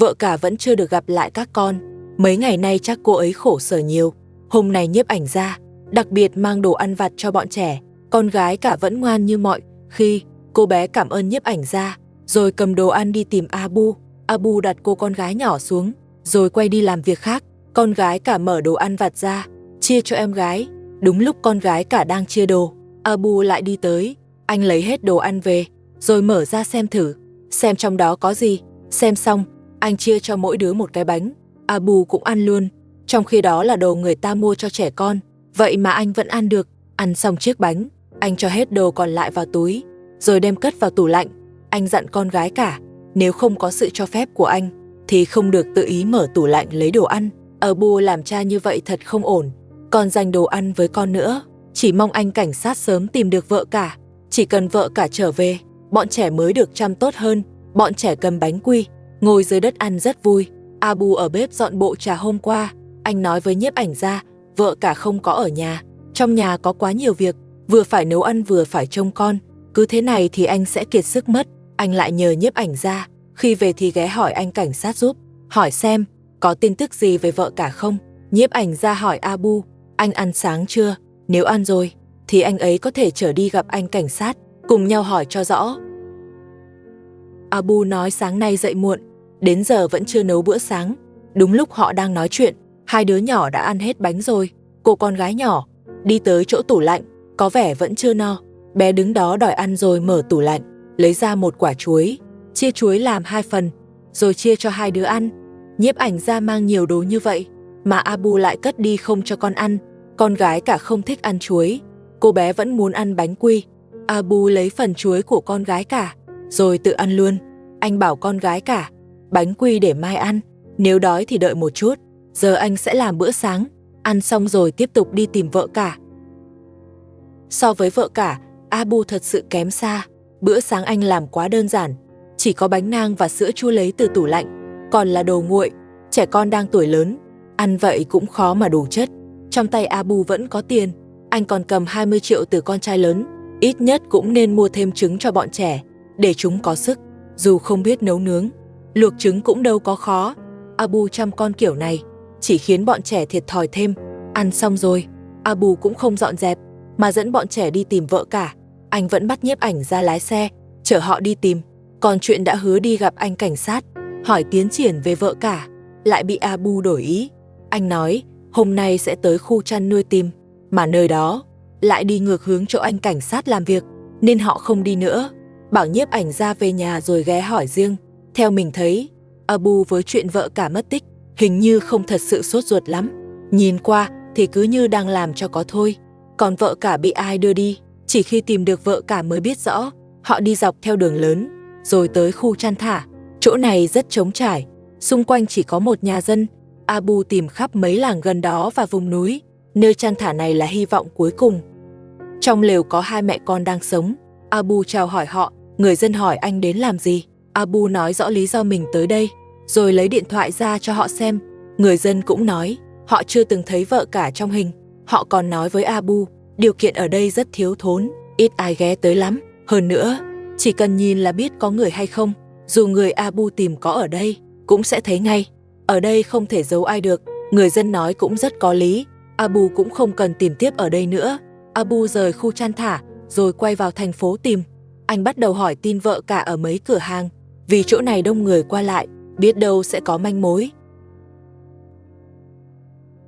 vợ cả vẫn chưa được gặp lại các con. Mấy ngày nay chắc cô ấy khổ sở nhiều. Hôm nay Nhiếp Ảnh Gia đặc biệt mang đồ ăn vặt cho bọn trẻ. Con gái cả vẫn ngoan như mọi khi. Cô bé cảm ơn Nhiếp Ảnh Gia, rồi cầm đồ ăn đi tìm Abu. Abu đặt cô con gái nhỏ xuống, rồi quay đi làm việc khác. Con gái cả mở đồ ăn vặt ra, chia cho em gái. Đúng lúc con gái cả đang chia đồ, Abu lại đi tới. Anh lấy hết đồ ăn về, rồi mở ra xem thử, xem trong đó có gì. Xem xong, anh chia cho mỗi đứa một cái bánh. Abu cũng ăn luôn, trong khi đó là đồ người ta mua cho trẻ con. Vậy mà anh vẫn ăn được. Ăn xong chiếc bánh, anh cho hết đồ còn lại vào túi, rồi đem cất vào tủ lạnh. Anh dặn con gái cả, nếu không có sự cho phép của anh, thì không được tự ý mở tủ lạnh lấy đồ ăn. Abu làm cha như vậy thật không ổn, còn dành đồ ăn với con nữa. Chỉ mong anh cảnh sát sớm tìm được vợ cả. Chỉ cần vợ cả trở về, bọn trẻ mới được chăm tốt hơn. Bọn trẻ cầm bánh quy, ngồi dưới đất ăn rất vui. Abu ở bếp dọn bộ trà hôm qua. Anh nói với Nhiếp Ảnh Gia, vợ cả không có ở nhà. Trong nhà có quá nhiều việc, vừa phải nấu ăn vừa phải trông con. Cứ thế này thì anh sẽ kiệt sức mất. Anh lại nhờ Nhiếp Ảnh Gia, khi về thì ghé hỏi anh cảnh sát giúp, hỏi xem có tin tức gì về vợ cả không. Nhiếp Ảnh Gia hỏi Abu, anh ăn sáng chưa? Nếu ăn rồi, thì anh ấy có thể chở đi gặp anh cảnh sát, cùng nhau hỏi cho rõ. Abu nói sáng nay dậy muộn, đến giờ vẫn chưa nấu bữa sáng. Đúng lúc họ đang nói chuyện, hai đứa nhỏ đã ăn hết bánh rồi. Cô con gái nhỏ đi tới chỗ tủ lạnh, có vẻ vẫn chưa no. Bé đứng đó đòi ăn rồi mở tủ lạnh, lấy ra một quả chuối, chia chuối làm 2 phần, rồi chia cho hai đứa ăn. Nhiếp Ảnh Gia mang nhiều đồ như vậy, mà Abu lại cất đi không cho con ăn. Con gái cả không thích ăn chuối, cô bé vẫn muốn ăn bánh quy. Abu lấy phần chuối của con gái cả, rồi tự ăn luôn. Anh bảo con gái cả, bánh quy để mai ăn, nếu đói thì đợi một chút, giờ anh sẽ làm bữa sáng. Ăn xong rồi tiếp tục đi tìm vợ cả. So với vợ cả, Abu thật sự kém xa. Bữa sáng anh làm quá đơn giản, chỉ có bánh nang và sữa chua lấy từ tủ lạnh, còn là đồ nguội. Trẻ con đang tuổi lớn, ăn vậy cũng khó mà đủ chất. Trong tay Abu vẫn có tiền, anh còn cầm 20 triệu từ con trai lớn. Ít nhất cũng nên mua thêm trứng cho bọn trẻ, để chúng có sức. Dù không biết nấu nướng, luộc trứng cũng đâu có khó. Abu chăm con kiểu này chỉ khiến bọn trẻ thiệt thòi thêm. Ăn xong rồi, Abu cũng không dọn dẹp, mà dẫn bọn trẻ đi tìm vợ cả. Anh vẫn bắt Nhiếp Ảnh Gia lái xe, chở họ đi tìm. Còn chuyện đã hứa đi gặp anh cảnh sát, hỏi tiến triển về vợ cả, lại bị Abu đổi ý. Anh nói hôm nay sẽ tới khu chăn nuôi tìm, mà nơi đó lại đi ngược hướng chỗ anh cảnh sát làm việc, nên họ không đi nữa. Bảo Nhiếp Ảnh Gia về nhà rồi ghé hỏi riêng. Theo mình thấy, Abu với chuyện vợ cả mất tích hình như không thật sự sốt ruột lắm. Nhìn qua thì cứ như đang làm cho có thôi. Còn vợ cả bị ai đưa đi, chỉ khi tìm được vợ cả mới biết rõ. Họ đi dọc theo đường lớn, rồi tới khu chăn thả. Chỗ này rất trống trải, xung quanh chỉ có một nhà dân. Abu tìm khắp mấy làng gần đó và vùng núi. Nơi chăn thả này là hy vọng cuối cùng. Trong lều có hai mẹ con đang sống. Abu chào hỏi họ. Người dân hỏi anh đến làm gì. Abu nói rõ lý do mình tới đây, rồi lấy điện thoại ra cho họ xem. Người dân cũng nói họ chưa từng thấy vợ cả trong hình. Họ còn nói với Abu, điều kiện ở đây rất thiếu thốn, ít ai ghé tới lắm. Hơn nữa, chỉ cần nhìn là biết có người hay không. Dù người Abu tìm có ở đây, cũng sẽ thấy ngay. Ở đây không thể giấu ai được. Người dân nói cũng rất có lý. Abu cũng không cần tìm tiếp ở đây nữa. Abu rời khu chăn thả, rồi quay vào thành phố tìm. Anh bắt đầu hỏi tin vợ cả ở mấy cửa hàng, vì chỗ này đông người qua lại, biết đâu sẽ có manh mối.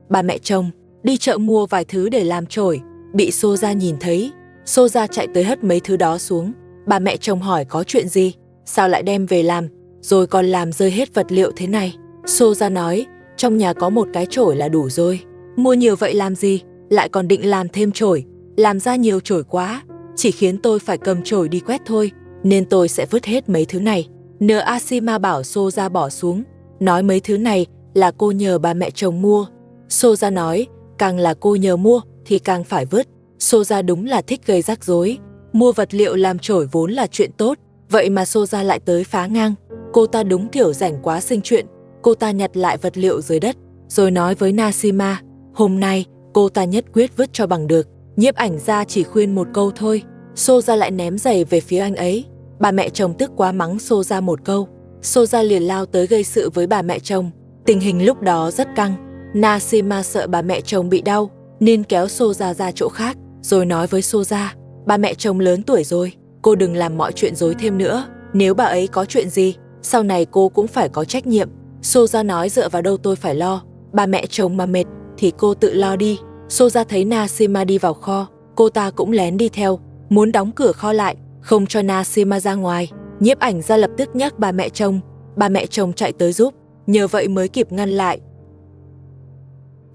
Bà mẹ chồng đi chợ mua vài thứ để làm chổi, bị Soja nhìn thấy. Soja chạy tới hất mấy thứ đó xuống. Bà mẹ chồng hỏi có chuyện gì, sao lại đem về làm, rồi còn làm rơi hết vật liệu thế này. Soja nói, trong nhà có một cái chổi là đủ rồi, mua nhiều vậy làm gì, lại còn định làm thêm chổi, làm ra nhiều chổi quá, chỉ khiến tôi phải cầm chổi đi quét thôi, nên tôi sẽ vứt hết mấy thứ này. Asima bảo Soja bỏ xuống, nói mấy thứ này là cô nhờ bà mẹ chồng mua. Soja nói, càng là cô nhờ mua thì càng phải vứt. Soja đúng là thích gây rắc rối. Mua vật liệu làm chổi vốn là chuyện tốt, vậy mà Soja lại tới phá ngang. Cô ta đúng kiểu rảnh quá sinh chuyện. Cô ta nhặt lại vật liệu dưới đất, rồi nói với Nasima, hôm nay cô ta nhất quyết vứt cho bằng được. Nhiếp Ảnh Gia chỉ khuyên một câu thôi, Soja lại ném giày về phía anh ấy. Bà mẹ chồng tức quá mắng Soja một câu, Soja liền lao tới gây sự với bà mẹ chồng. Tình hình lúc đó rất căng. Nashima sợ bà mẹ chồng bị đau nên kéo Soja ra chỗ khác, rồi nói với Soja, bà mẹ chồng lớn tuổi rồi, cô đừng làm mọi chuyện rối thêm nữa. Nếu bà ấy có chuyện gì, sau này cô cũng phải có trách nhiệm. Soja nói dựa vào đâu tôi phải lo, bà mẹ chồng mà mệt thì cô tự lo đi. Soja thấy Nashima đi vào kho, cô ta cũng lén đi theo, muốn đóng cửa kho lại, không cho Nashima ra ngoài. Nhiếp ảnh ra lập tức nhắc bà mẹ chồng chạy tới giúp, nhờ vậy mới kịp ngăn lại.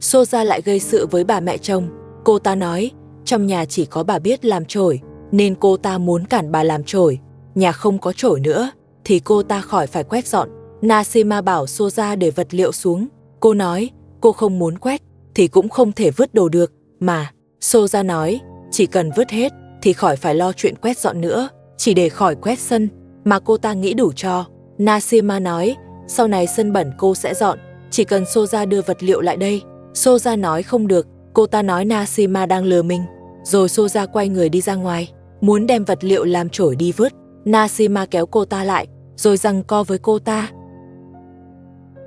Soja lại gây sự với bà mẹ chồng. Cô ta nói, trong nhà chỉ có bà biết làm chổi, nên cô ta muốn cản bà làm chổi. Nhà không có chổi nữa, thì cô ta khỏi phải quét dọn. Nashima bảo Soja để vật liệu xuống. Cô nói, cô không muốn quét, thì cũng không thể vứt đồ được, mà. Soja nói, chỉ cần vứt hết, thì khỏi phải lo chuyện quét dọn nữa, chỉ để khỏi quét sân, mà cô ta nghĩ đủ cho. Nashima nói, sau này sân bẩn cô sẽ dọn, chỉ cần Soja đưa vật liệu lại đây. Soja nói không được, cô ta nói Nashima đang lừa mình. Rồi Soja quay người đi ra ngoài, muốn đem vật liệu làm chổi đi vứt. Nashima kéo cô ta lại, rồi giằng co với cô ta.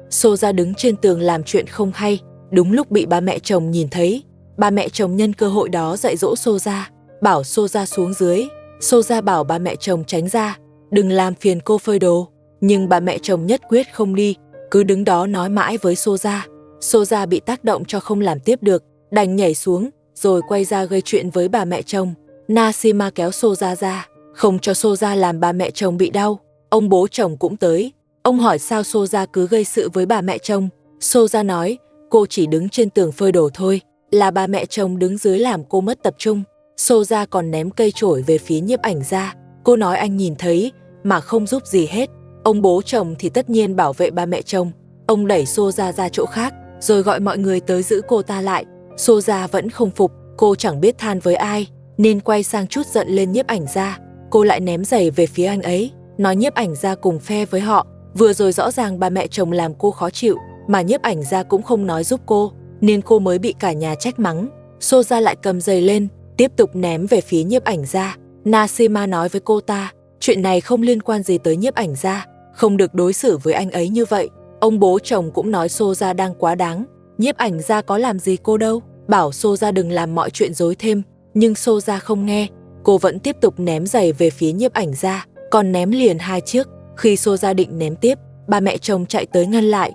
Soja đứng trên tường làm chuyện không hay, đúng lúc bị bà mẹ chồng nhìn thấy. Bà mẹ chồng nhân cơ hội đó dạy dỗ Soja, bảo Soja xuống dưới. Soja bảo bà mẹ chồng tránh ra, đừng làm phiền cô phơi đồ. Nhưng bà mẹ chồng nhất quyết không đi, cứ đứng đó nói mãi với Soja. Soja bị tác động cho không làm tiếp được, đành nhảy xuống, rồi quay ra gây chuyện với bà mẹ chồng. Nashima kéo Soja ra, không cho Soja làm bà mẹ chồng bị đau. Ông bố chồng cũng tới. Ông hỏi sao Soja cứ gây sự với bà mẹ chồng. Soja nói, cô chỉ đứng trên tường phơi đồ thôi, là bà mẹ chồng đứng dưới làm cô mất tập trung. Soja còn ném cây chổi về phía nhiếp ảnh ra. Cô nói anh nhìn thấy, mà không giúp gì hết. Ông bố chồng thì tất nhiên bảo vệ bà mẹ chồng. Ông đẩy Soja ra chỗ khác, rồi gọi mọi người tới giữ cô ta lại. Soja vẫn không phục, cô chẳng biết than với ai, nên quay sang trút giận lên nhiếp ảnh ra. Cô lại ném giày về phía anh ấy, nói nhiếp ảnh ra cùng phe với họ. Vừa rồi rõ ràng bà mẹ chồng làm cô khó chịu, mà nhiếp ảnh ra cũng không nói giúp cô, nên cô mới bị cả nhà trách mắng. Soja lại cầm giày lên, tiếp tục ném về phía nhiếp ảnh ra. Nashima nói với cô ta, chuyện này không liên quan gì tới nhiếp ảnh ra, không được đối xử với anh ấy như vậy. Ông bố chồng cũng nói Soja đang quá đáng, nhiếp ảnh ra có làm gì cô đâu, bảo Soja đừng làm mọi chuyện rối thêm. Nhưng Soja không nghe, cô vẫn tiếp tục ném giày về phía nhiếp ảnh ra, còn ném liền 2 chiếc. Khi Soja định ném tiếp, bà mẹ chồng chạy tới ngăn lại.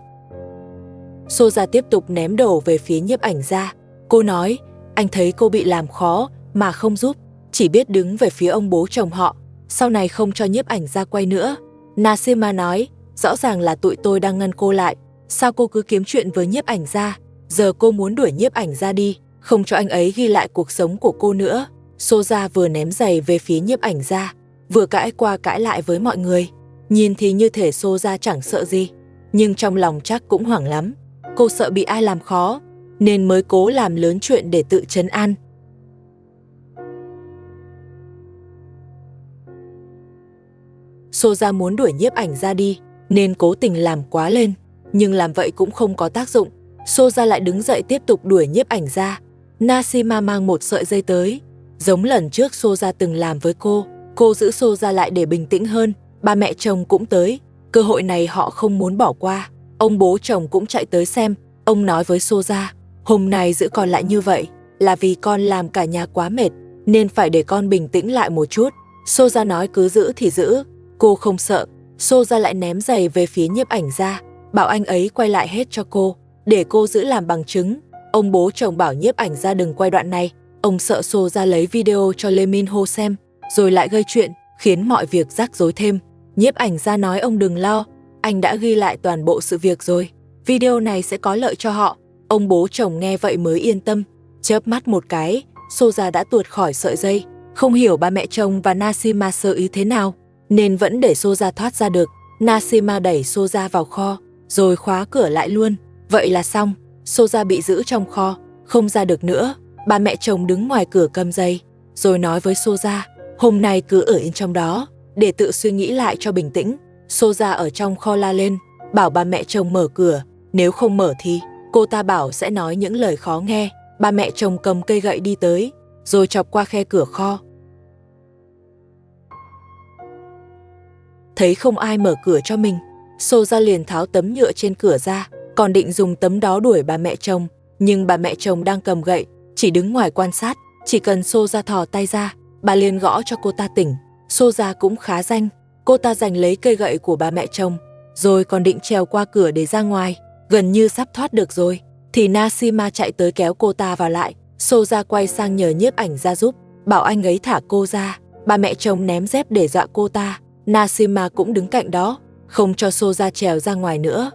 Soja tiếp tục ném đồ về phía nhiếp ảnh ra. Cô nói, anh thấy cô bị làm khó mà không giúp, chỉ biết đứng về phía ông bố chồng họ, sau này không cho nhiếp ảnh ra quay nữa. Nashima nói, rõ ràng là tụi tôi đang ngăn cô lại, sao cô cứ kiếm chuyện với nhiếp ảnh ra? Giờ cô muốn đuổi nhiếp ảnh ra đi, không cho anh ấy ghi lại cuộc sống của cô nữa. Soja vừa ném giày về phía nhiếp ảnh ra, vừa cãi qua cãi lại với mọi người. Nhìn thì như thể Soja chẳng sợ gì, nhưng trong lòng chắc cũng hoảng lắm. Cô sợ bị ai làm khó, nên mới cố làm lớn chuyện để tự trấn an. Soja muốn đuổi nhiếp ảnh ra đi, nên cố tình làm quá lên, nhưng làm vậy cũng không có tác dụng. Soja lại đứng dậy tiếp tục đuổi nhiếp ảnh ra. Nashima mang một sợi dây tới, giống lần trước Soja từng làm với cô giữ Soja lại để bình tĩnh hơn. Ba mẹ chồng cũng tới, cơ hội này họ không muốn bỏ qua. Ông bố chồng cũng chạy tới xem. Ông nói với Soja, hôm nay giữ con lại như vậy là vì con làm cả nhà quá mệt, nên phải để con bình tĩnh lại một chút. Soja nói cứ giữ thì giữ, cô không sợ. Soja lại ném giày về phía nhiếp ảnh ra, bảo anh ấy quay lại hết cho cô, để cô giữ làm bằng chứng. Ông bố chồng bảo nhiếp ảnh ra đừng quay đoạn này, ông sợ Soja lấy video cho Lee Min Ho xem, rồi lại gây chuyện, khiến mọi việc rắc rối thêm. Nhiếp ảnh ra nói ông đừng lo, anh đã ghi lại toàn bộ sự việc rồi, video này sẽ có lợi cho họ. Ông bố chồng nghe vậy mới yên tâm. Chớp mắt một cái, Soja đã tuột khỏi sợi dây. Không hiểu ba mẹ chồng và Nashima sơ ý thế nào, nên vẫn để Soja thoát ra được. Nashima đẩy Soja vào kho, rồi khóa cửa lại luôn. Vậy là xong, Soja bị giữ trong kho, không ra được nữa. Ba mẹ chồng đứng ngoài cửa cầm giày, rồi nói với Soja, hôm nay cứ ở yên trong đó, để tự suy nghĩ lại cho bình tĩnh. Soja ở trong kho la lên, bảo ba mẹ chồng mở cửa, nếu không mở thì cô ta bảo sẽ nói những lời khó nghe. Ba mẹ chồng cầm cây gậy đi tới, rồi chọc qua khe cửa kho. Thấy không ai mở cửa cho mình, Soja liền tháo tấm nhựa trên cửa ra, còn định dùng tấm đó đuổi bà mẹ chồng. Nhưng bà mẹ chồng đang cầm gậy, chỉ đứng ngoài quan sát. Chỉ cần Soja thò tay ra, bà liền gõ cho cô ta tỉnh. Soja cũng khá danh, cô ta giành lấy cây gậy của bà mẹ chồng, rồi còn định trèo qua cửa để ra ngoài, gần như sắp thoát được rồi. Thì Nashima chạy tới kéo cô ta vào lại. Soja quay sang nhờ nhiếp ảnh ra giúp, bảo anh ấy thả cô ra. Bà mẹ chồng ném dép để dọa cô ta. Nashima cũng đứng cạnh đó, không cho Soja trèo ra ngoài nữa.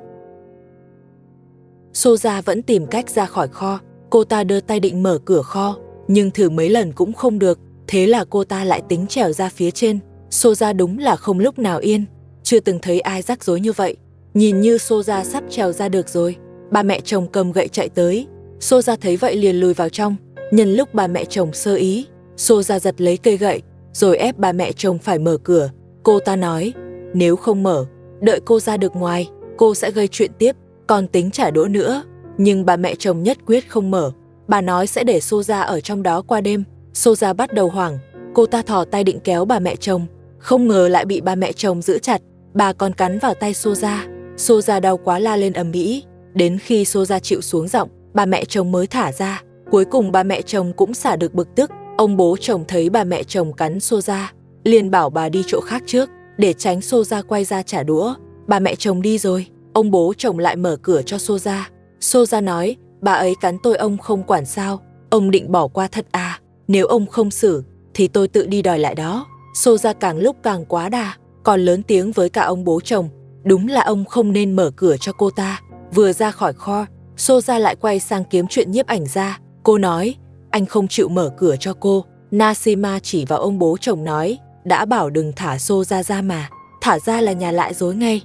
Soja vẫn tìm cách ra khỏi kho. Cô ta đưa tay định mở cửa kho, nhưng thử mấy lần cũng không được. Thế là cô ta lại tính trèo ra phía trên. Soja đúng là không lúc nào yên, chưa từng thấy ai rắc rối như vậy. Nhìn như Soja sắp trèo ra được rồi, bà mẹ chồng cầm gậy chạy tới. Soja thấy vậy liền lùi vào trong. Nhân lúc bà mẹ chồng sơ ý, Soja giật lấy cây gậy, rồi ép bà mẹ chồng phải mở cửa. Cô ta nói, nếu không mở, đợi cô ra được ngoài, cô sẽ gây chuyện tiếp, còn tính trả đũa nữa. Nhưng bà mẹ chồng nhất quyết không mở. Bà nói sẽ để Soja ở trong đó qua đêm. Soja bắt đầu hoảng, cô ta thò tay định kéo bà mẹ chồng, không ngờ lại bị bà mẹ chồng giữ chặt. Bà còn cắn vào tay Soja. Soja đau quá la lên ầm ĩ. Đến khi Soja chịu xuống giọng, bà mẹ chồng mới thả ra. Cuối cùng bà mẹ chồng cũng xả được bực tức. Ông bố chồng thấy bà mẹ chồng cắn Soja, liền bảo bà đi chỗ khác trước, để tránh Soja quay ra trả đũa. Bà mẹ chồng đi rồi, ông bố chồng lại mở cửa cho Soja. Soja nói, bà ấy cắn tôi ông không quản sao, ông định bỏ qua thật à? Nếu ông không xử, thì tôi tự đi đòi lại đó. Soja càng lúc càng quá đà, còn lớn tiếng với cả ông bố chồng. Đúng là ông không nên mở cửa cho cô ta. Vừa ra khỏi kho, Soja lại quay sang kiếm chuyện nhiếp ảnh ra. Cô nói, anh không chịu mở cửa cho cô. Nashima chỉ vào ông bố chồng nói, đã bảo đừng thả Soja ra mà, thả ra là nhà lại dối ngay.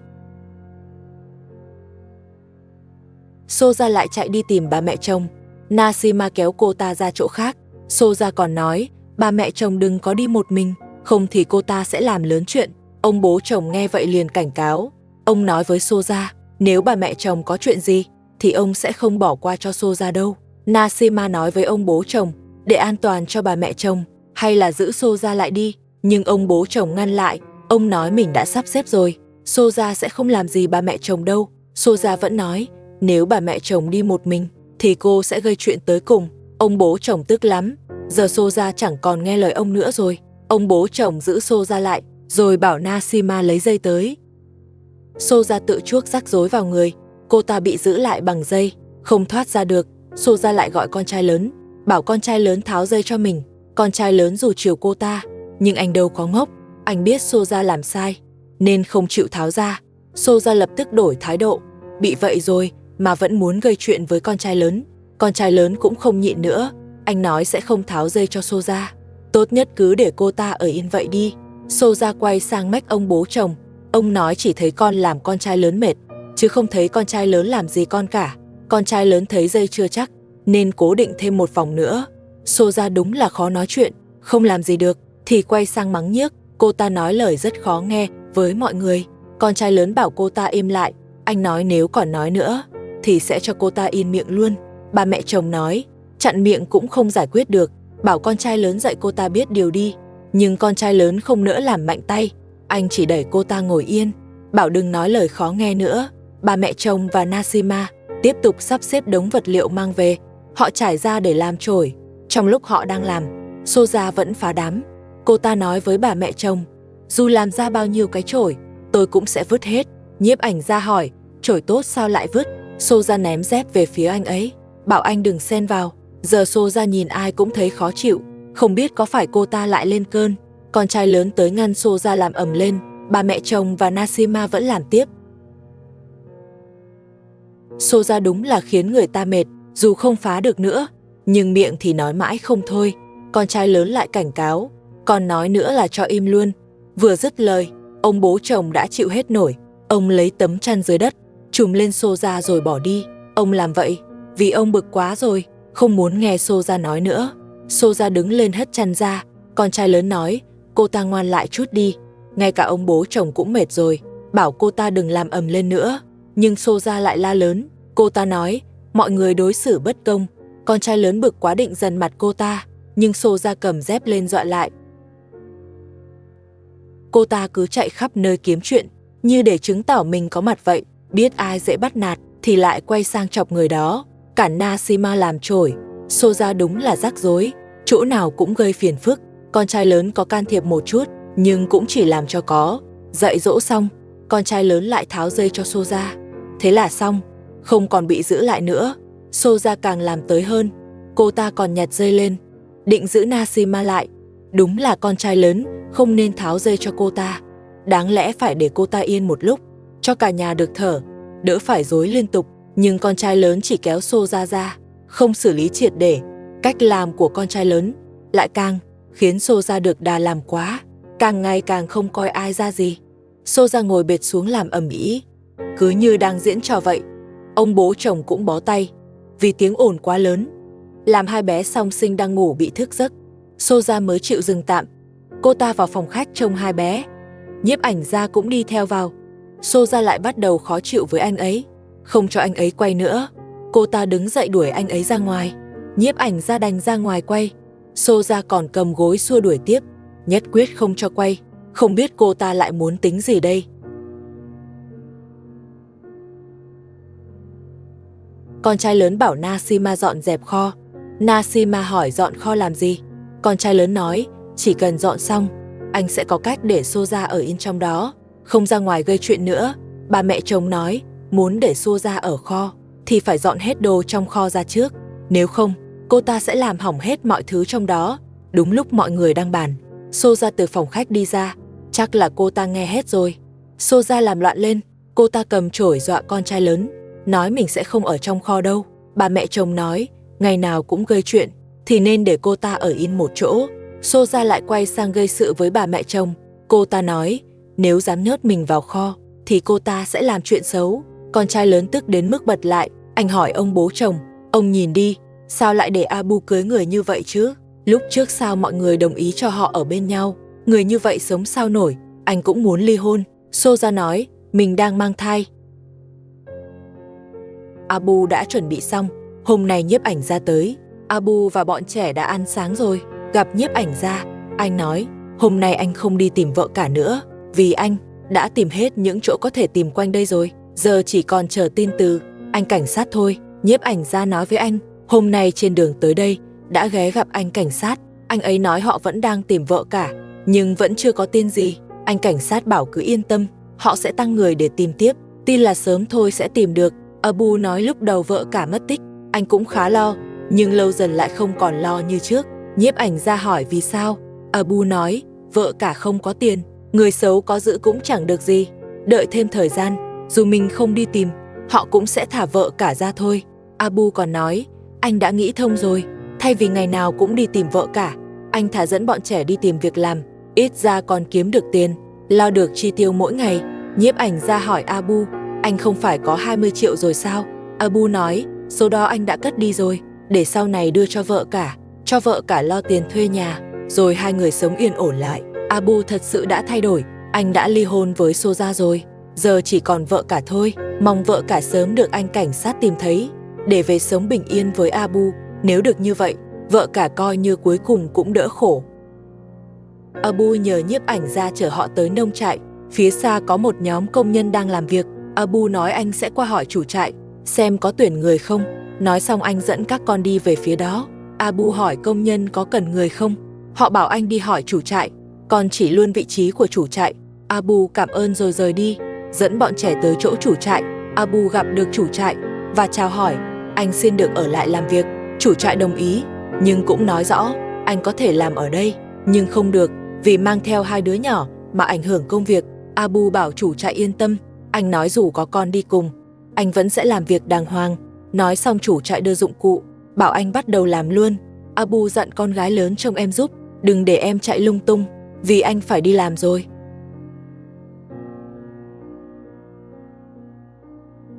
Soja lại chạy đi tìm bà mẹ chồng. Nashima kéo cô ta ra chỗ khác. Soja còn nói, bà mẹ chồng đừng có đi một mình, không thì cô ta sẽ làm lớn chuyện. Ông bố chồng nghe vậy liền cảnh cáo. Ông nói với Soja, nếu bà mẹ chồng có chuyện gì, thì ông sẽ không bỏ qua cho Soja đâu. Nashima nói với ông bố chồng, để an toàn cho bà mẹ chồng, hay là giữ Soja lại đi. Nhưng ông bố chồng ngăn lại, ông nói mình đã sắp xếp rồi, Soja sẽ không làm gì bà mẹ chồng đâu. Soja vẫn nói, nếu bà mẹ chồng đi một mình, thì cô sẽ gây chuyện tới cùng. Ông bố chồng tức lắm, giờ Soja chẳng còn nghe lời ông nữa rồi. Ông bố chồng giữ Soja lại, rồi bảo Nashima lấy dây tới. Soja tự chuốc rắc rối vào người, cô ta bị giữ lại bằng dây, không thoát ra được. Soja lại gọi con trai lớn, bảo con trai lớn tháo dây cho mình. Con trai lớn dù chiều cô ta, nhưng anh đâu có ngốc, anh biết Soja làm sai, nên không chịu tháo ra. Soja lập tức đổi thái độ, bị vậy rồi mà vẫn muốn gây chuyện với con trai lớn. Con trai lớn cũng không nhịn nữa, anh nói sẽ không tháo dây cho Soja, tốt nhất cứ để cô ta ở yên vậy đi. Soja quay sang mách ông bố chồng, ông nói chỉ thấy con làm con trai lớn mệt, chứ không thấy con trai lớn làm gì con cả. Con trai lớn thấy dây chưa chắc, nên cố định thêm một vòng nữa. Soja đúng là khó nói chuyện, không làm gì được, thì quay sang mắng nhiếc. Cô ta nói lời rất khó nghe với mọi người. Con trai lớn bảo cô ta im lại, anh nói nếu còn nói nữa, thì sẽ cho cô ta im miệng luôn. Bà mẹ chồng nói, chặn miệng cũng không giải quyết được, bảo con trai lớn dạy cô ta biết điều đi. Nhưng con trai lớn không nỡ làm mạnh tay, anh chỉ đẩy cô ta ngồi yên, bảo đừng nói lời khó nghe nữa. Bà mẹ chồng và Nashima tiếp tục sắp xếp đống vật liệu mang về, họ trải ra để làm chổi. Trong lúc họ đang làm, Soja vẫn phá đám. Cô ta nói với bà mẹ chồng, dù làm ra bao nhiêu cái chổi, tôi cũng sẽ vứt hết. Nhiếp ảnh ra hỏi, chổi tốt sao lại vứt? Soja ném dép về phía anh ấy, bảo anh đừng xen vào. Giờ Soja nhìn ai cũng thấy khó chịu, không biết có phải cô ta lại lên cơn. Con trai lớn tới ngăn Soja làm ầm lên, bà mẹ chồng và Nashima vẫn làm tiếp. Soja đúng là khiến người ta mệt, dù không phá được nữa, nhưng miệng thì nói mãi không thôi. Con trai lớn lại cảnh cáo, còn nói nữa là cho im luôn. Vừa dứt lời, ông bố chồng đã chịu hết nổi. Ông lấy tấm chăn dưới đất, trùm lên Soja rồi bỏ đi. Ông làm vậy vì ông bực quá rồi, không muốn nghe Soja nói nữa. Soja đứng lên hất chăn ra. Con trai lớn nói, cô ta ngoan lại chút đi. Ngay cả ông bố chồng cũng mệt rồi, bảo cô ta đừng làm ầm lên nữa. Nhưng Soja lại la lớn. Cô ta nói, mọi người đối xử bất công. Con trai lớn bực quá định dần mặt cô ta, nhưng Soja cầm dép lên dọa lại. Cô ta cứ chạy khắp nơi kiếm chuyện, như để chứng tỏ mình có mặt vậy. Biết ai dễ bắt nạt thì lại quay sang chọc người đó. Cả Nashima làm trổi. Soja đúng là rắc rối, chỗ nào cũng gây phiền phức. Con trai lớn có can thiệp một chút, nhưng cũng chỉ làm cho có. Dạy dỗ xong, con trai lớn lại tháo dây cho Soja. Thế là xong, không còn bị giữ lại nữa. Soja càng làm tới hơn. Cô ta còn nhặt dây lên, định giữ Nashima lại. Đúng là con trai lớn, không nên tháo dây cho cô ta. Đáng lẽ phải để cô ta yên một lúc, cho cả nhà được thở, đỡ phải rối liên tục. Nhưng con trai lớn chỉ kéo Soja ra, không xử lý triệt để. Cách làm của con trai lớn lại càng khiến Soja được đà làm quá, càng ngày càng không coi ai ra gì. Soja ngồi bệt xuống làm ầm ĩ, cứ như đang diễn trò vậy. Ông bố chồng cũng bó tay, vì tiếng ồn quá lớn, làm hai bé song sinh đang ngủ bị thức giấc. Soja mới chịu dừng tạm. Cô ta vào phòng khách trông hai bé. Nhiếp ảnh gia cũng đi theo vào. Soja lại bắt đầu khó chịu với anh ấy, không cho anh ấy quay nữa. Cô ta đứng dậy đuổi anh ấy ra ngoài. Nhiếp ảnh gia đành ra ngoài quay. Soja còn cầm gối xua đuổi tiếp, nhất quyết không cho quay. Không biết cô ta lại muốn tính gì đây. Con trai lớn bảo Nashima dọn dẹp kho. Nashima hỏi dọn kho làm gì. Con trai lớn nói chỉ cần dọn xong, anh sẽ có cách để Soja ở yên trong đó, không ra ngoài gây chuyện nữa. Bà mẹ chồng nói muốn để Soja ở kho thì phải dọn hết đồ trong kho ra trước, nếu không cô ta sẽ làm hỏng hết mọi thứ trong đó. Đúng lúc mọi người đang bàn, Soja từ phòng khách đi ra. Chắc là cô ta nghe hết rồi. Soja làm loạn lên. Cô ta cầm chổi dọa con trai lớn, nói mình sẽ không ở trong kho đâu. Bà mẹ chồng nói ngày nào cũng gây chuyện thì nên để cô ta ở yên một chỗ. Soja lại quay sang gây sự với bà mẹ chồng. Cô ta nói nếu dám nhốt mình vào kho thì cô ta sẽ làm chuyện xấu. Con trai lớn tức đến mức bật lại. Anh hỏi ông bố chồng, ông nhìn đi, sao lại để Abu cưới người như vậy chứ? Lúc trước sao mọi người đồng ý cho họ ở bên nhau? Người như vậy sống sao nổi? Anh cũng muốn ly hôn. Soja nói mình đang mang thai. Abu đã chuẩn bị xong. Hôm nay nhiếp ảnh gia tới. Abu và bọn trẻ đã ăn sáng rồi. Gặp nhiếp ảnh gia, anh nói hôm nay anh không đi tìm vợ cả nữa, vì anh đã tìm hết những chỗ có thể tìm quanh đây rồi. Giờ chỉ còn chờ tin từ anh cảnh sát thôi. Nhiếp ảnh gia nói với anh hôm nay trên đường tới đây đã ghé gặp anh cảnh sát. Anh ấy nói họ vẫn đang tìm vợ cả, nhưng vẫn chưa có tin gì. Anh cảnh sát bảo cứ yên tâm, họ sẽ tăng người để tìm tiếp, tin là sớm thôi sẽ tìm được. Abu nói lúc đầu vợ cả mất tích, anh cũng khá lo, nhưng lâu dần lại không còn lo như trước. Nhiếp ảnh gia hỏi vì sao. Abu nói vợ cả không có tiền, người xấu có giữ cũng chẳng được gì. Đợi thêm thời gian, dù mình không đi tìm, họ cũng sẽ thả vợ cả ra thôi. Abu còn nói anh đã nghĩ thông rồi, thay vì ngày nào cũng đi tìm vợ cả, anh thả dẫn bọn trẻ đi tìm việc làm, ít ra còn kiếm được tiền, lo được chi tiêu mỗi ngày. Nhiếp ảnh gia hỏi Abu, anh không phải có 20 triệu rồi sao? Abu nói số đó anh đã cất đi rồi, để sau này đưa cho vợ cả lo tiền thuê nhà, rồi hai người sống yên ổn lại. Abu thật sự đã thay đổi, anh đã ly hôn với Soja rồi, giờ chỉ còn vợ cả thôi. Mong vợ cả sớm được anh cảnh sát tìm thấy, để về sống bình yên với Abu. Nếu được như vậy, vợ cả coi như cuối cùng cũng đỡ khổ. Abu nhờ nhiếp ảnh gia chở họ tới nông trại. Phía xa có một nhóm công nhân đang làm việc. Abu nói anh sẽ qua hỏi chủ trại, xem có tuyển người không. Nói xong anh dẫn các con đi về phía đó. Abu hỏi công nhân có cần người không. Họ bảo anh đi hỏi chủ trại, còn chỉ luôn vị trí của chủ trại. Abu cảm ơn rồi rời đi, dẫn bọn trẻ tới chỗ chủ trại. Abu gặp được chủ trại và chào hỏi, anh xin được ở lại làm việc. Chủ trại đồng ý, nhưng cũng nói rõ anh có thể làm ở đây, nhưng không được vì mang theo hai đứa nhỏ mà ảnh hưởng công việc. Abu bảo chủ trại yên tâm, anh nói dù có con đi cùng, anh vẫn sẽ làm việc đàng hoàng. Nói xong chủ trại đưa dụng cụ, bảo anh bắt đầu làm luôn. Abu dặn con gái lớn trông em giúp, đừng để em chạy lung tung, vì anh phải đi làm rồi.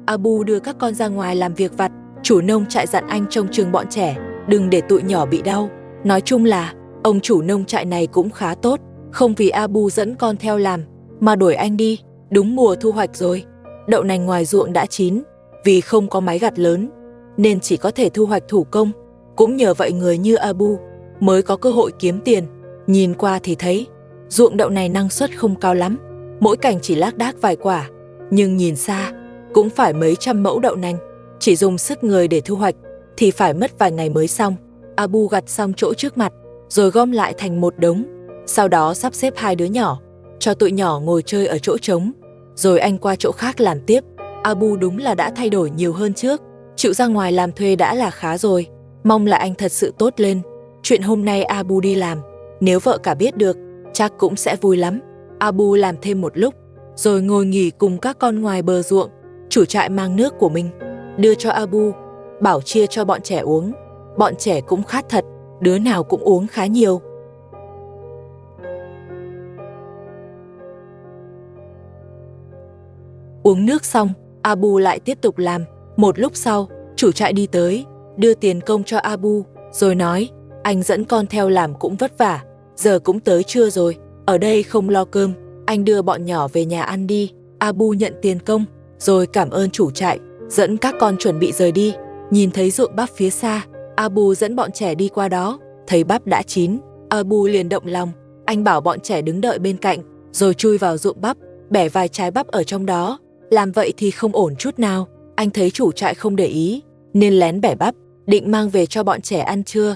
Abu đưa các con ra ngoài làm việc vặt. Chủ nông trại dặn anh trông chừng bọn trẻ, đừng để tụi nhỏ bị đau. Nói chung là ông chủ nông trại này cũng khá tốt, không vì Abu dẫn con theo làm mà đuổi anh đi. Đúng mùa thu hoạch rồi, đậu nành ngoài ruộng đã chín, vì không có máy gặt lớn nên chỉ có thể thu hoạch thủ công. Cũng nhờ vậy người như Abu mới có cơ hội kiếm tiền. Nhìn qua thì thấy ruộng đậu này năng suất không cao lắm, mỗi cành chỉ lác đác vài quả, nhưng nhìn xa cũng phải mấy trăm mẫu đậu nành, chỉ dùng sức người để thu hoạch thì phải mất vài ngày mới xong. Abu gặt xong chỗ trước mặt, rồi gom lại thành một đống, sau đó sắp xếp hai đứa nhỏ, cho tụi nhỏ ngồi chơi ở chỗ trống, rồi anh qua chỗ khác làm tiếp. Abu đúng là đã thay đổi nhiều hơn trước, chịu ra ngoài làm thuê đã là khá rồi, mong là anh thật sự tốt lên. Chuyện hôm nay Abu đi làm, nếu vợ cả biết được, chắc cũng sẽ vui lắm. Abu làm thêm một lúc, rồi ngồi nghỉ cùng các con ngoài bờ ruộng. Chủ trại mang nước của mình, đưa cho Abu, bảo chia cho bọn trẻ uống. Bọn trẻ cũng khát thật, đứa nào cũng uống khá nhiều. Uống nước xong, Abu lại tiếp tục làm. Một lúc sau, chủ trại đi tới, đưa tiền công cho Abu, rồi nói, anh dẫn con theo làm cũng vất vả, giờ cũng tới trưa rồi, ở đây không lo cơm, anh đưa bọn nhỏ về nhà ăn đi. Abu nhận tiền công, rồi cảm ơn chủ trại, dẫn các con chuẩn bị rời đi. Nhìn thấy ruộng bắp phía xa, Abu dẫn bọn trẻ đi qua đó, thấy bắp đã chín, Abu liền động lòng, anh bảo bọn trẻ đứng đợi bên cạnh, rồi chui vào ruộng bắp, bẻ vài trái bắp ở trong đó. Làm vậy thì không ổn chút nào, anh thấy chủ trại không để ý, nên lén bẻ bắp, định mang về cho bọn trẻ ăn trưa.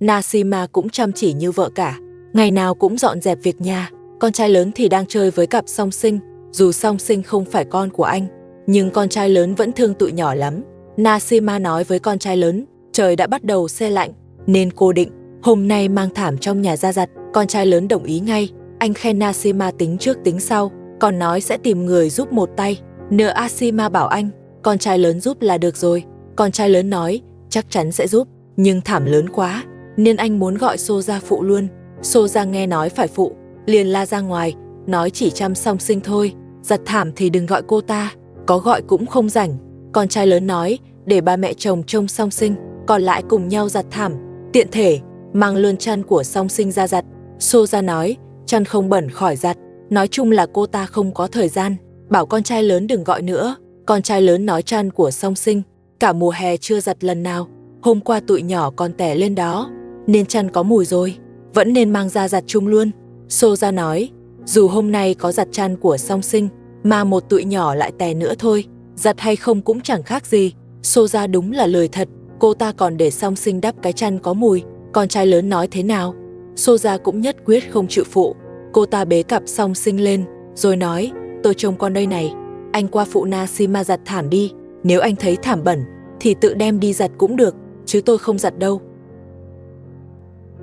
Nasima cũng chăm chỉ như vợ cả, ngày nào cũng dọn dẹp việc nhà. Con trai lớn thì đang chơi với cặp song sinh, dù song sinh không phải con của anh, nhưng con trai lớn vẫn thương tụi nhỏ lắm. Nasima nói với con trai lớn, trời đã bắt đầu se lạnh, nên cô định hôm nay mang thảm trong nhà ra giặt. Con trai lớn đồng ý ngay, anh khen Nasima tính trước tính sau, còn nói sẽ tìm người giúp một tay. Nasima bảo anh, con trai lớn giúp là được rồi. Con trai lớn nói, chắc chắn sẽ giúp, nhưng thảm lớn quá, nên anh muốn gọi Soja phụ luôn. Soja nghe nói phải phụ, liền la ra ngoài, nói chỉ chăm song sinh thôi, giặt thảm thì đừng gọi cô ta, có gọi cũng không rảnh. Con trai lớn nói, để ba mẹ chồng trông song sinh, còn lại cùng nhau giặt thảm, tiện thể mang luôn chăn của song sinh ra giặt. Soja nói, chăn không bẩn khỏi giặt, nói chung là cô ta không có thời gian, bảo con trai lớn đừng gọi nữa. Con trai lớn nói chăn của song sinh, cả mùa hè chưa giặt lần nào, hôm qua tụi nhỏ còn tẻ lên đó, nên chăn có mùi rồi, vẫn nên mang ra giặt chung luôn. Soja nói, dù hôm nay có giặt chăn của song sinh, mà một tụi nhỏ lại tè nữa thôi, giặt hay không cũng chẳng khác gì. Soja đúng là lời thật, cô ta còn để song sinh đắp cái chăn có mùi. Con trai lớn nói thế nào, Soja cũng nhất quyết không chịu phụ. Cô ta bế cặp song sinh lên, rồi nói, tôi trông con đây này, anh qua phụ Nasima giặt thảm đi, nếu anh thấy thảm bẩn thì tự đem đi giặt cũng được, chứ tôi không giặt đâu.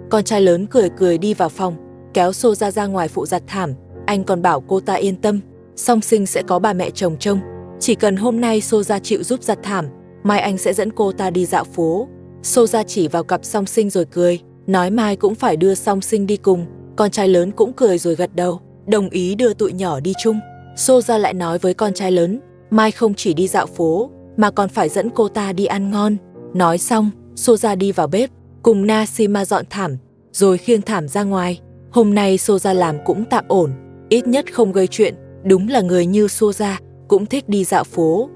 Con trai lớn cười cười đi vào phòng, kéo Soja ra ngoài phụ giặt thảm. Anh còn bảo cô ta yên tâm, song sinh sẽ có bà mẹ chồng trông, chỉ cần hôm nay Soja chịu giúp giặt thảm, mai anh sẽ dẫn cô ta đi dạo phố. Soja chỉ vào cặp song sinh rồi cười, nói mai cũng phải đưa song sinh đi cùng. Con trai lớn cũng cười rồi gật đầu, đồng ý đưa tụi nhỏ đi chung. Soja lại nói với con trai lớn, mai không chỉ đi dạo phố, mà còn phải dẫn cô ta đi ăn ngon. Nói xong, Soja đi vào bếp, cùng Nasima dọn thảm, rồi khiêng thảm ra ngoài. Hôm nay Soja làm cũng tạm ổn, ít nhất không gây chuyện, đúng là người như Soja, cũng thích đi dạo phố.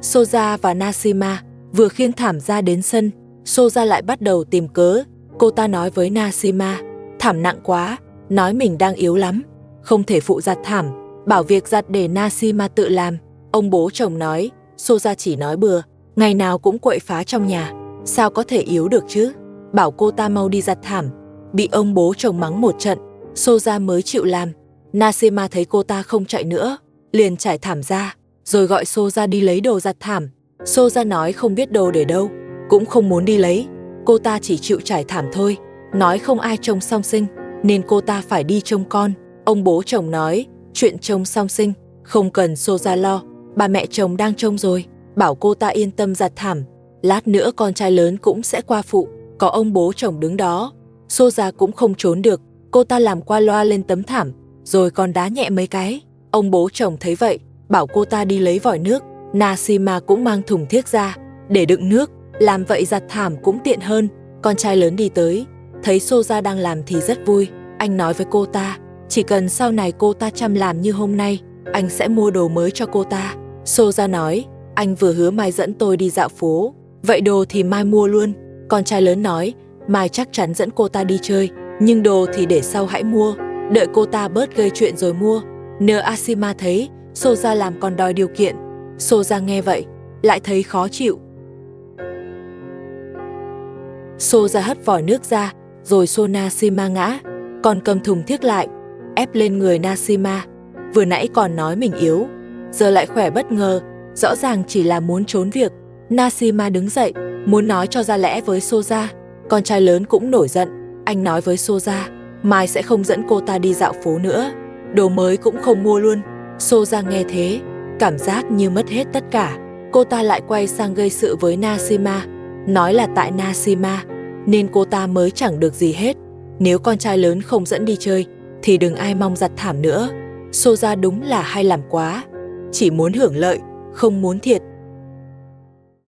Soja và Nasima vừa khiêng thảm ra đến sân, Soja lại bắt đầu tìm cớ. Cô ta nói với Nasima, thảm nặng quá, nói mình đang yếu lắm, không thể phụ giặt thảm, bảo việc giặt để Nasima tự làm. Ông bố chồng nói, Soja chỉ nói bừa, ngày nào cũng quậy phá trong nhà, sao có thể yếu được chứ, bảo cô ta mau đi giặt thảm. Bị ông bố chồng mắng một trận, Soja mới chịu làm. Nasima thấy cô ta không chạy nữa, liền trải thảm ra, rồi gọi Soja đi lấy đồ giặt thảm. Soja nói không biết đồ để đâu, cũng không muốn đi lấy, cô ta chỉ chịu trải thảm thôi, nói không ai trông song sinh, nên cô ta phải đi trông con. Ông bố chồng nói, chuyện trông song sinh, không cần Soja lo, bà mẹ chồng đang trông rồi, bảo cô ta yên tâm giặt thảm, lát nữa con trai lớn cũng sẽ qua phụ, có ông bố chồng đứng đó. Soja cũng không trốn được, cô ta làm qua loa lên tấm thảm, rồi còn đá nhẹ mấy cái. Ông bố chồng thấy vậy, bảo cô ta đi lấy vòi nước. Nasima cũng mang thùng thiếc ra, để đựng nước, làm vậy giặt thảm cũng tiện hơn. Con trai lớn đi tới, thấy Soja đang làm thì rất vui. Anh nói với cô ta, chỉ cần sau này cô ta chăm làm như hôm nay, anh sẽ mua đồ mới cho cô ta. Soja nói, anh vừa hứa mai dẫn tôi đi dạo phố, vậy đồ thì mai mua luôn. Con trai lớn nói, mai chắc chắn dẫn cô ta đi chơi, nhưng đồ thì để sau hãy mua. đợi cô ta bớt gây chuyện rồi mua. Nờ Asima thấy Soja làm còn đòi điều kiện. Soja nghe vậy, lại thấy khó chịu. Soja hất vòi nước ra, rồi xô Nashima ngã, còn cầm thùng thiếc lại, ép lên người Nashima. Vừa nãy còn nói mình yếu, giờ lại khỏe bất ngờ, rõ ràng chỉ là muốn trốn việc. Nashima đứng dậy, muốn nói cho ra lẽ với Soja. Con trai lớn cũng nổi giận, anh nói với Soja, mai sẽ không dẫn cô ta đi dạo phố nữa, đồ mới cũng không mua luôn. Soja nghe thế, cảm giác như mất hết tất cả. Cô ta lại quay sang gây sự với Nashima, nói là tại Nashima nên cô ta mới chẳng được gì hết. Nếu con trai lớn không dẫn đi chơi thì đừng ai mong giặt thảm nữa. Soja đúng là hay làm quá, chỉ muốn hưởng lợi, không muốn thiệt.